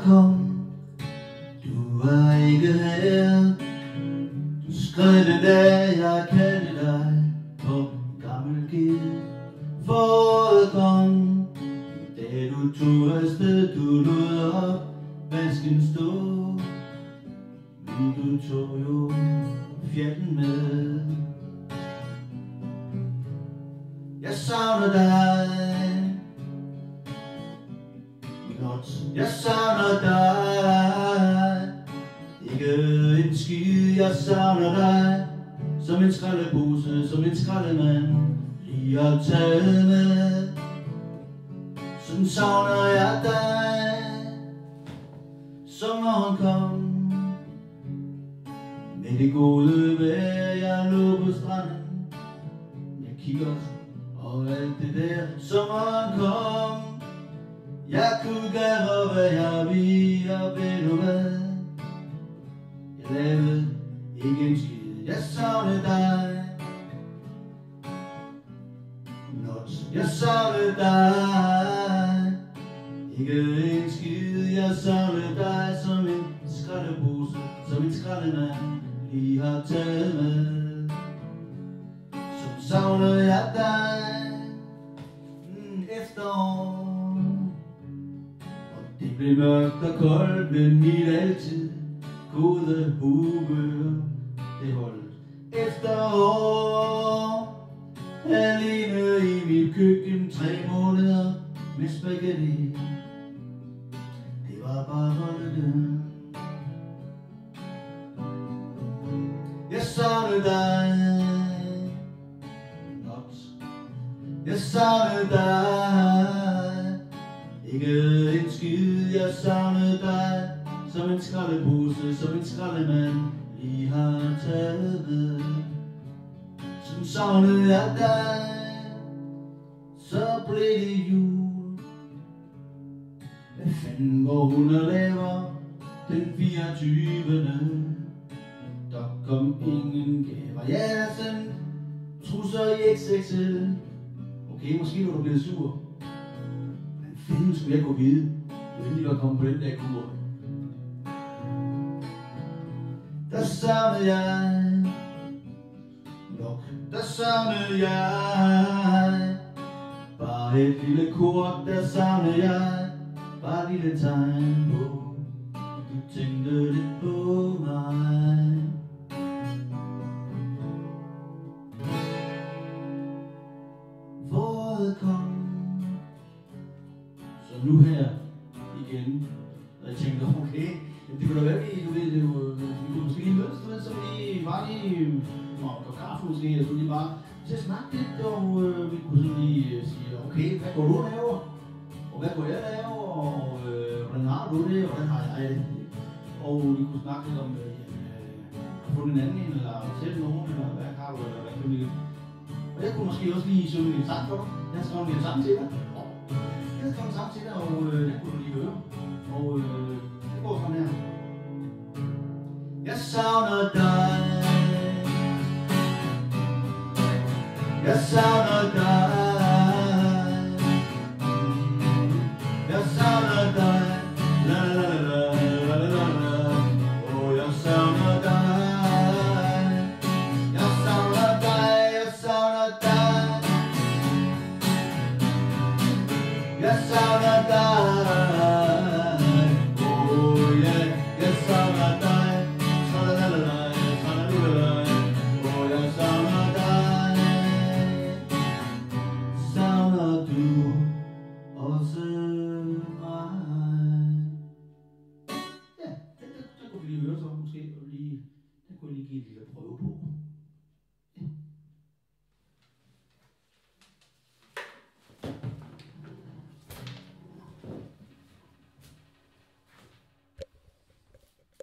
kom, du var ikke her. Du skred den dag, jeg kaldte dig på gammel ged. Foråret kom, da du tog afsted, du lod op vasken stå. Men du tog jo fjerten med. Jeg savner dig, jeg savner dig. Ikke en skid, jeg savner dig. Som en skraldepose, som en skraldemand lige har taget med. Sådan savner jeg dig. Sommeren kom med det gode vejr, jeg lå på stranden. Jeg kigger og alt det der. Sommeren kom, jeg kunne gøre hvad jeg ville, og ved du hvad? Jeg lavede ikke en skid, jeg savnede dig. Jeg savnede dig. Ikke en skid, jeg savnede dig. Som en skraldepose, som en skraldemand lige har taget med. Så savnede jeg dig. Efterår, og det blev mørkt og koldt, men mit altid gode humør, det holdt. Efterår, alene i mit køkken 3 måneder med spaghetti. Det var bare holdet. Jeg savnede dig. Jeg savnede dig. Ikke en skid, jeg savnede dig. Som en skraldepose, som en skraldemand lige har taget med. Som savnede jeg dig. Så blev det jul. Hvad fanden går hun og laver den 24. Der kom ingen gaver. Jeg sendte trusser i XXL. Okay, måske var du blevet sur. Men fanden skulle jeg gå vide, du endelig var kommet på den der kur. Der savnede jeg nok, der savnede jeg. Bare et lille kort, der savnede jeg. Bare et lille tegn på, du tænkte lidt på mig. Foråret kom, så nu her igen. Og jeg tænkte, okay, det kunne da være, du ved, vi kunne måske lige mødes, så vi bare lige gå kaffe måske, og så lige bare til at snakke lidt, og vi kunne sådan lige sige, okay, hvad går du og laver? Og hvad går jeg lave? Og hvordan har du det? Og hvordan har jeg det? Og vi kunne snakke lidt om at få den anden en, eller sætte nogen, eller hvad har du, eller hvad kan vi. Og jeg kunne måske også lige synge en sang for dig. Jeg har skrevet en sang til dig. Jeg har skrevet en sang til dig, og den kunne du lige høre. Og det går sådan her. Jeg savner dig. Jeg savner dig.